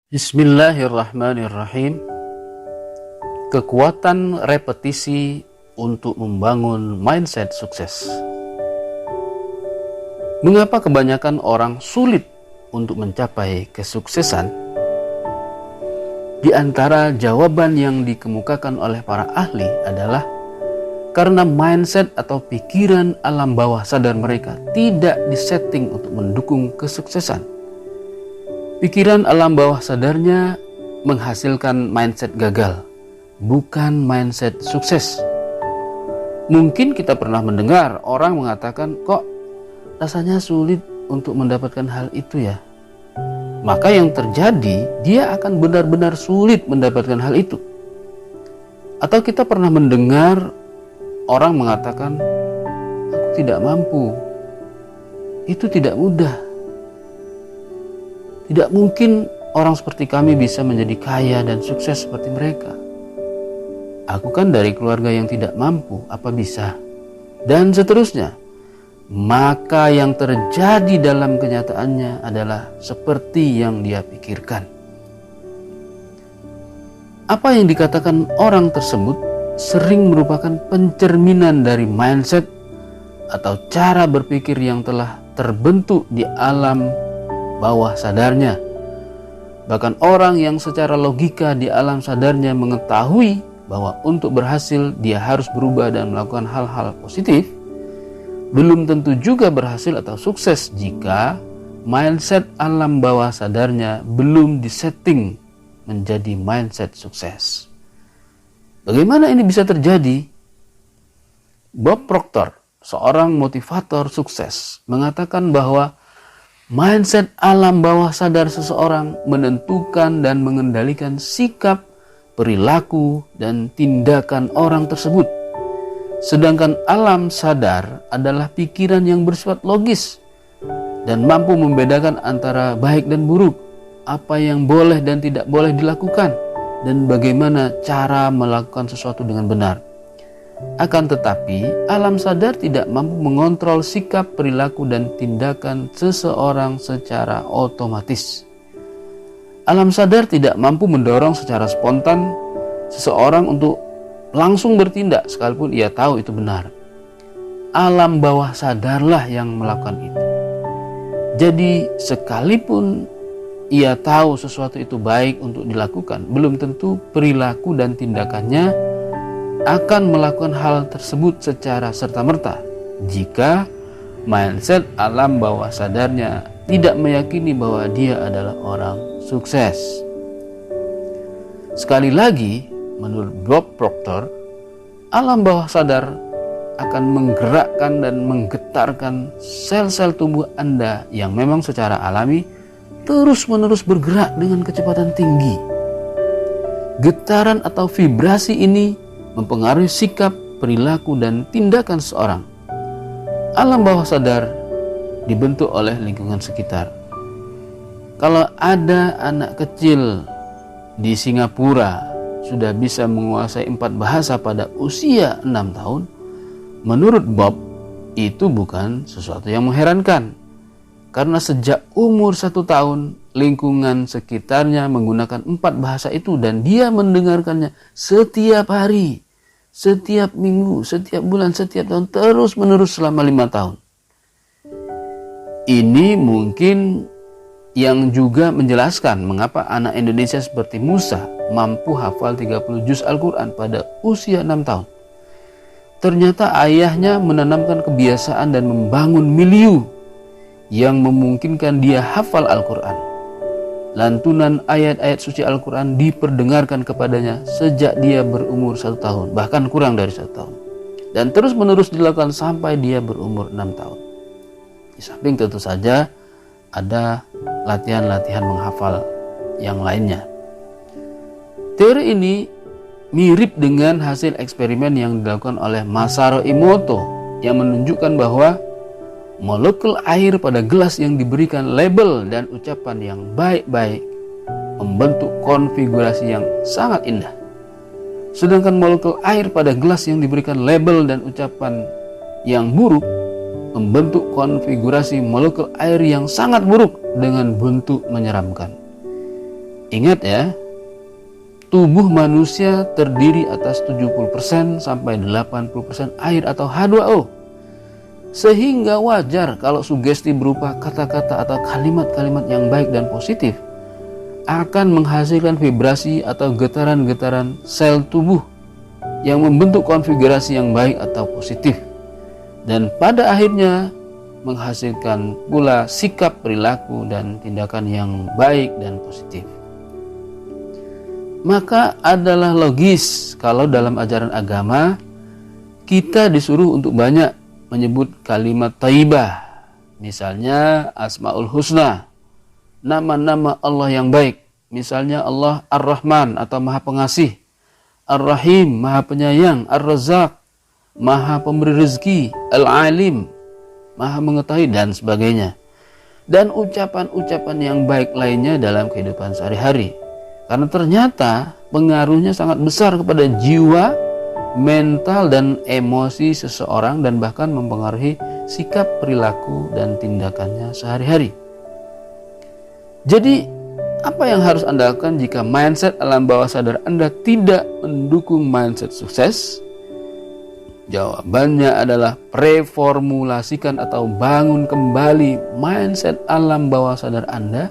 Bismillahirrahmanirrahim. Kekuatan repetisi untuk membangun mindset sukses. Mengapa kebanyakan orang sulit untuk mencapai kesuksesan? Di antara jawaban yang dikemukakan oleh para ahli adalah karena mindset atau pikiran alam bawah sadar mereka tidak disetting untuk mendukung kesuksesan. Pikiran alam bawah sadarnya menghasilkan mindset gagal, bukan mindset sukses. Mungkin kita pernah mendengar orang mengatakan, kok rasanya sulit untuk mendapatkan hal itu ya. Maka yang terjadi, dia akan benar-benar sulit mendapatkan hal itu. Atau kita pernah mendengar orang mengatakan, aku tidak mampu. Itu tidak mudah. Tidak mungkin orang seperti kami bisa menjadi kaya dan sukses seperti mereka. Aku kan dari keluarga yang tidak mampu, apa bisa? Dan seterusnya. Maka yang terjadi dalam kenyataannya adalah seperti yang dia pikirkan. Apa yang dikatakan orang tersebut sering merupakan pencerminan dari mindset atau cara berpikir yang telah terbentuk di alam bawah sadarnya. Bahkan orang yang secara logika di alam sadarnya mengetahui bahwa untuk berhasil dia harus berubah dan melakukan hal-hal positif, belum tentu juga berhasil atau sukses jika mindset alam bawah sadarnya belum disetting menjadi mindset sukses. Bagaimana ini bisa terjadi? Bob Proctor, seorang motivator sukses, mengatakan bahwa mindset alam bawah sadar seseorang menentukan dan mengendalikan sikap, perilaku, dan tindakan orang tersebut. Sedangkan alam sadar adalah pikiran yang bersifat logis dan mampu membedakan antara baik dan buruk, apa yang boleh dan tidak boleh dilakukan, dan bagaimana cara melakukan sesuatu dengan benar. Akan tetapi, alam sadar tidak mampu mengontrol sikap, perilaku, dan tindakan seseorang secara otomatis. Alam sadar tidak mampu mendorong secara spontan seseorang untuk langsung bertindak sekalipun ia tahu itu benar. Alam bawah sadarlah yang melakukan itu. Jadi, sekalipun ia tahu sesuatu itu baik untuk dilakukan, belum tentu perilaku dan tindakannya akan melakukan hal tersebut secara serta-merta jika mindset alam bawah sadarnya tidak meyakini bahwa dia adalah orang sukses. Sekali lagi, menurut Bob Proctor, alam bawah sadar akan menggerakkan dan menggetarkan sel-sel tubuh Anda yang memang secara alami terus-menerus bergerak dengan kecepatan tinggi. Getaran atau vibrasi ini mempengaruhi sikap, perilaku, dan tindakan seseorang. Alam bawah sadar dibentuk oleh lingkungan sekitar. Kalau ada anak kecil di Singapura sudah bisa menguasai 4 bahasa pada usia 6 tahun, menurut Bob, itu bukan sesuatu yang mengherankan. Karena sejak umur 1 tahun, lingkungan sekitarnya menggunakan 4 bahasa itu dan dia mendengarkannya setiap hari, setiap minggu, setiap bulan, setiap tahun, terus menerus selama 5 tahun. Ini mungkin yang juga menjelaskan mengapa anak Indonesia seperti Musa mampu hafal 30 juz Al-Quran pada usia 6 tahun. Ternyata ayahnya menanamkan kebiasaan dan membangun milieu yang memungkinkan dia hafal Al-Quran. Lantunan ayat-ayat suci Al-Quran diperdengarkan kepadanya sejak dia berumur 1 tahun, bahkan kurang dari 1 tahun. Dan terus menerus dilakukan sampai dia berumur 6 tahun. Di samping tentu saja ada latihan-latihan menghafal yang lainnya. Teori ini mirip dengan hasil eksperimen yang dilakukan oleh Masaru Emoto yang menunjukkan bahwa molekul air pada gelas yang diberikan label dan ucapan yang baik-baik membentuk konfigurasi yang sangat indah. Sedangkan molekul air pada gelas yang diberikan label dan ucapan yang buruk membentuk konfigurasi molekul air yang sangat buruk dengan bentuk menyeramkan. Ingat ya, tubuh manusia terdiri atas 70% sampai 80% air atau H2O. Sehingga wajar kalau sugesti berupa kata-kata atau kalimat-kalimat yang baik dan positif akan menghasilkan vibrasi atau getaran-getaran sel tubuh yang membentuk konfigurasi yang baik atau positif, dan pada akhirnya menghasilkan pula sikap, perilaku, dan tindakan yang baik dan positif. Maka adalah logis kalau dalam ajaran agama kita disuruh untuk banyak menyebut kalimat thayyibah, misalnya Asmaul Husna, nama-nama Allah yang baik, misalnya Allah Ar-Rahman atau Maha Pengasih, Ar-Rahim, Maha Penyayang, Ar-Razzaq, Maha Pemberi Rezeki, Al-Alim, Maha Mengetahui, dan sebagainya. Dan ucapan-ucapan yang baik lainnya dalam kehidupan sehari-hari. Karena ternyata pengaruhnya sangat besar kepada jiwa, mental, dan emosi seseorang, dan bahkan mempengaruhi sikap, perilaku, dan tindakannya sehari-hari. Jadi, apa yang harus Anda lakukan jika mindset alam bawah sadar Anda tidak mendukung mindset sukses? Jawabannya adalah reformulasikan atau bangun kembali mindset alam bawah sadar Anda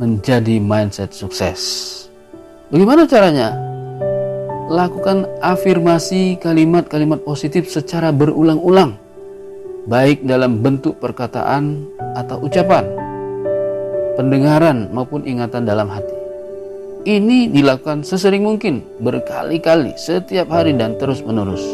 menjadi mindset sukses. Bagaimana caranya? Lakukan afirmasi kalimat-kalimat positif secara berulang-ulang, baik dalam bentuk perkataan atau ucapan, pendengaran maupun ingatan dalam hati. Ini dilakukan sesering mungkin, berkali-kali, setiap hari, dan terus-menerus.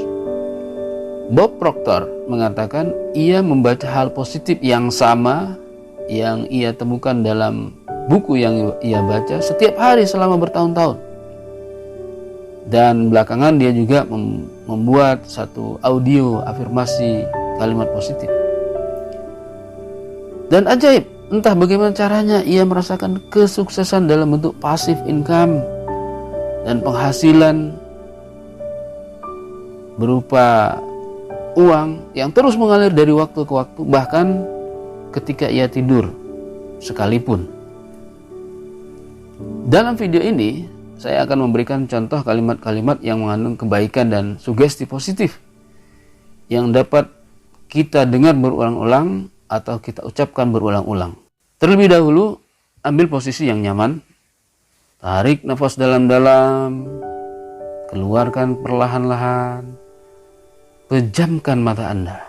Bob Proctor mengatakan ia membaca hal positif yang sama yang ia temukan dalam buku yang ia baca setiap hari selama bertahun-tahun. Dan belakangan dia juga membuat satu audio afirmasi kalimat positif. Dan ajaib, entah bagaimana caranya ia merasakan kesuksesan dalam bentuk passive income dan penghasilan berupa uang yang terus mengalir dari waktu ke waktu, bahkan ketika ia tidur sekalipun. Dalam video ini saya akan memberikan contoh kalimat-kalimat yang mengandung kebaikan dan sugesti positif yang dapat kita dengar berulang-ulang atau kita ucapkan berulang-ulang. Terlebih dahulu, ambil posisi yang nyaman. Tarik nafas dalam-dalam, keluarkan perlahan-lahan. Pejamkan mata Anda.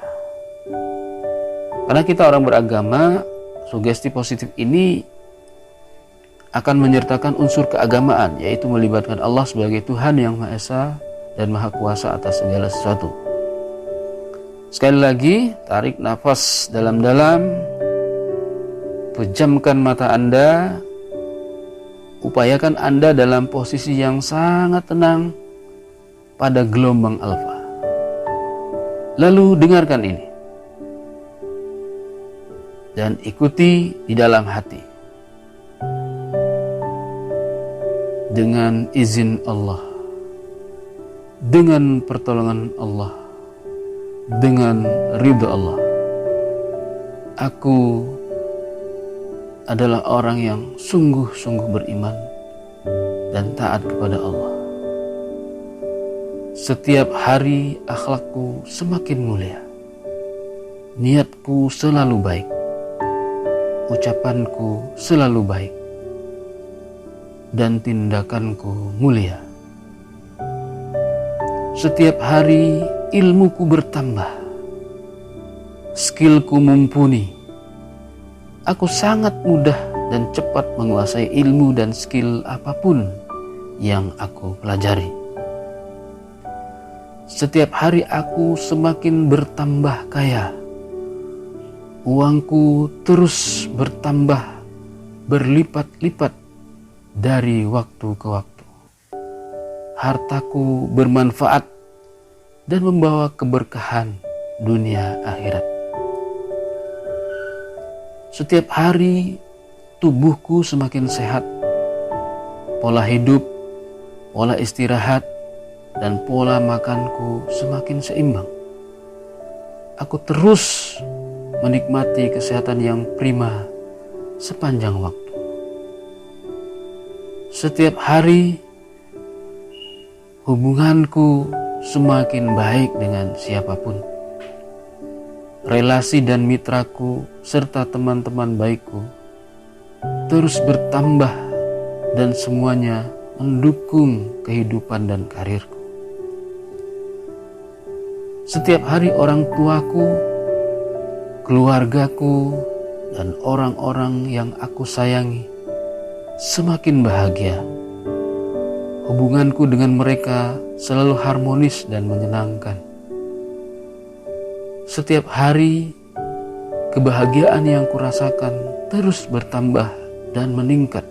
Karena kita orang beragama, sugesti positif ini akan menyertakan unsur keagamaan, yaitu melibatkan Allah sebagai Tuhan yang Maha Esa dan Maha Kuasa atas segala sesuatu. Sekali lagi, tarik nafas dalam-dalam, pejamkan mata Anda, upayakan Anda dalam posisi yang sangat tenang pada gelombang alfa. Lalu dengarkan ini dan ikuti di dalam hati. Dengan izin Allah, dengan pertolongan Allah, dengan ridha Allah, aku adalah orang yang sungguh-sungguh beriman dan taat kepada Allah. Setiap hari akhlakku semakin mulia, niatku selalu baik, ucapanku selalu baik, dan tindakanku mulia. Setiap hari ilmuku bertambah, skillku mumpuni. Aku sangat mudah dan cepat menguasai ilmu dan skill apapun yang aku pelajari. Setiap hari aku semakin bertambah kaya. Uangku terus bertambah berlipat-lipat dari waktu ke waktu. Hartaku bermanfaat dan membawa keberkahan dunia akhirat. Setiap hari tubuhku semakin sehat. Pola hidup, pola istirahat, dan pola makanku semakin seimbang. Aku terus menikmati kesehatan yang prima sepanjang waktu. setiap hari hubunganku semakin baik dengan siapapun. Relasi dan mitraku serta teman-teman baikku terus bertambah dan semuanya mendukung kehidupan dan karirku. Setiap hari orang tuaku, keluargaku, dan orang-orang yang aku sayangi semakin bahagia. Hubunganku dengan mereka selalu harmonis dan menyenangkan. Setiap hari, kebahagiaan yang kurasakan terus bertambah dan meningkat.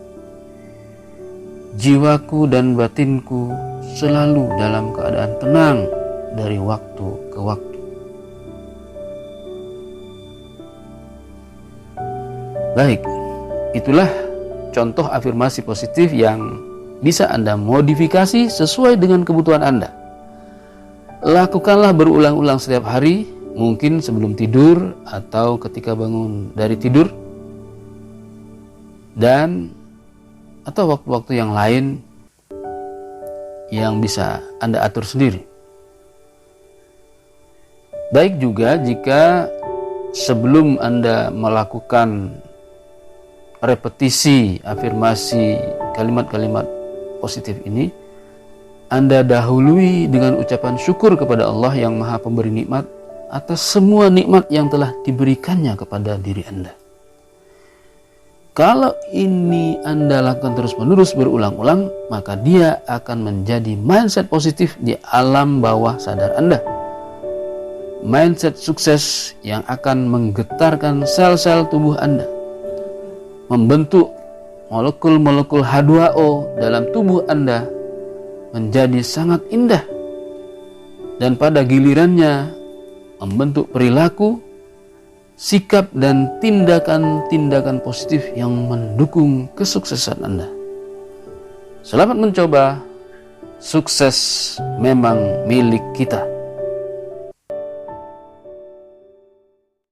Jiwaku dan batinku selalu dalam keadaan tenang dari waktu ke waktu. Baik, itulah contoh afirmasi positif yang bisa Anda modifikasi sesuai dengan kebutuhan Anda. Lakukanlah berulang-ulang setiap hari, mungkin sebelum tidur atau ketika bangun dari tidur, dan atau waktu-waktu yang lain yang bisa Anda atur sendiri. Baik juga jika sebelum Anda melakukan repetisi afirmasi kalimat-kalimat positif ini, Anda dahului dengan ucapan syukur kepada Allah yang Maha Pemberi nikmat atas semua nikmat yang telah diberikannya kepada diri Anda. Kalau ini Anda lakukan terus-menerus berulang-ulang, maka dia akan menjadi mindset positif di alam bawah sadar Anda. Mindset sukses yang akan menggetarkan sel-sel tubuh Anda, membentuk molekul-molekul H2O dalam tubuh Anda menjadi sangat indah, dan pada gilirannya membentuk perilaku, sikap dan tindakan-tindakan positif yang mendukung kesuksesan Anda. Selamat mencoba. Sukses memang milik kita.